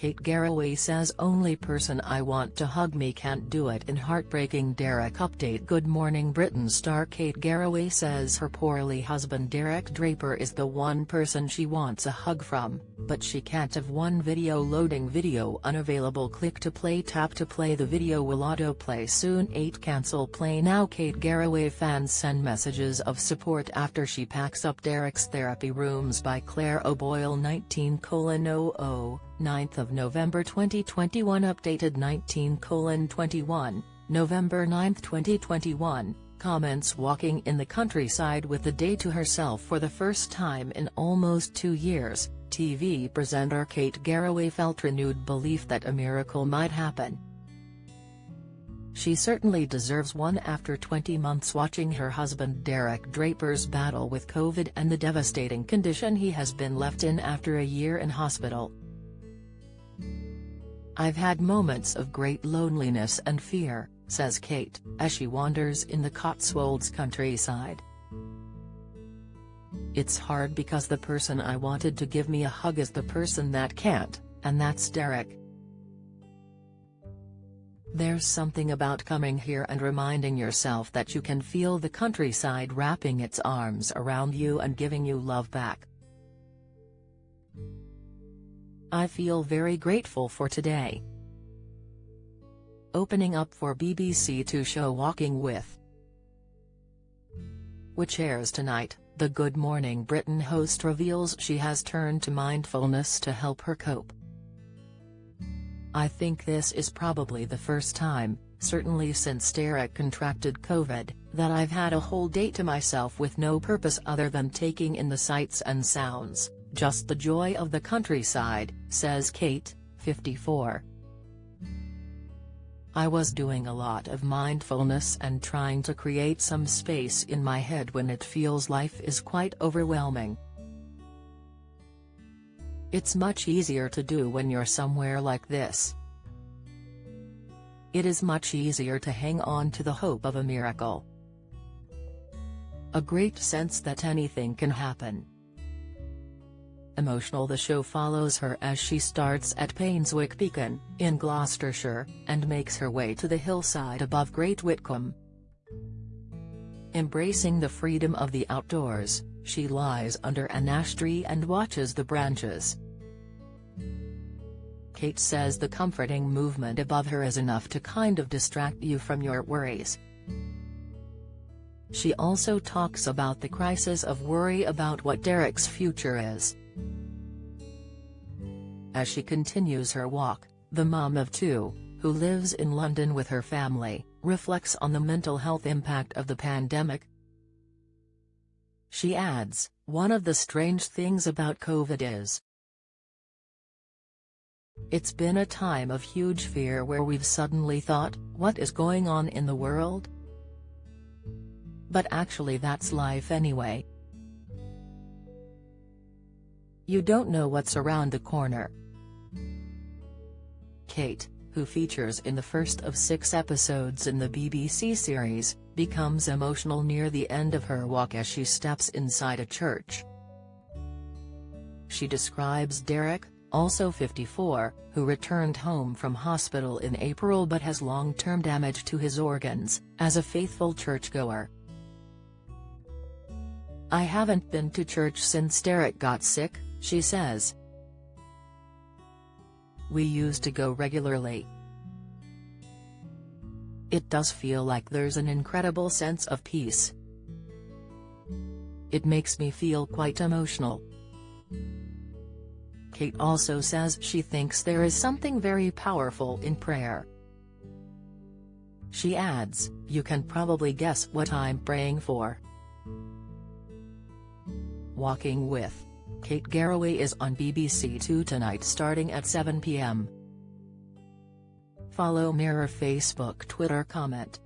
Kate Garraway says only person I want to hug me can't do it in heartbreaking Derek update. Good Morning Britain star Kate Garraway says her poorly husband Derek Draper is the one person she wants a hug from, but she can't have one video loading. Video unavailable. Click to play. Tap to play. The video will autoplay soon. 8 Cancel play now. Kate Garraway fans send messages of support after she packs up Derek's therapy rooms by Claire O'Boyle. 19:00 9th of November 2021. Updated 19:21, November 9, 2021, comments. Walking in the countryside with the day to herself for the first time in almost 2 years, TV presenter Kate Garraway felt renewed belief that a miracle might happen. She certainly deserves one after 20 months watching her husband Derek Draper's battle with COVID and the devastating condition he has been left in after a year in hospital. "I've had moments of great loneliness and fear," says Kate, as she wanders in the Cotswolds countryside. "It's hard because the person I wanted to give me a hug is the person that can't, and that's Derek. There's something about coming here and reminding yourself that you can feel the countryside wrapping its arms around you and giving you love back. I feel very grateful for today." Opening up for BBC Two show Walking With, which airs tonight, the Good Morning Britain host reveals she has turned to mindfulness to help her cope. "I think this is probably the first time, certainly since Derek contracted COVID, that I've had a whole day to myself with no purpose other than taking in the sights and sounds, just the joy of the countryside," says Kate, 54. "I was doing a lot of mindfulness and trying to create some space in my head when it feels life is quite overwhelming. It's much easier to do when you're somewhere like this. It is much easier to hang on to the hope of a miracle. A great sense that anything can happen." Emotional. The show follows her as she starts at Painswick Beacon, in Gloucestershire, and makes her way to the hillside above Great Whitcomb. Embracing the freedom of the outdoors, she lies under an ash tree and watches the branches. Kate says the comforting movement above her is enough to kind of distract you from your worries. She also talks about the crisis of worry about what Derek's future is. As she continues her walk, the mum of two, who lives in London with her family, reflects on the mental health impact of the pandemic. She adds, "One of the strange things about COVID is it's been a time of huge fear where we've suddenly thought, what is going on in the world? But actually that's life anyway. You don't know what's around the corner." Kate, who features in the first of 6 episodes in the BBC series, becomes emotional near the end of her walk as she steps inside a church. She describes Derek, also 54, who returned home from hospital in April but has long-term damage to his organs, as a faithful churchgoer. "I haven't been to church since Derek got sick," she says. "We used to go regularly. It does feel like there's an incredible sense of peace. It makes me feel quite emotional." Kate also says she thinks there is something very powerful in prayer. She adds, "You can probably guess what I'm praying for." Walking With Kate Garraway is on BBC Two tonight starting at 7 p.m. Follow Mirror Facebook, Twitter, comment.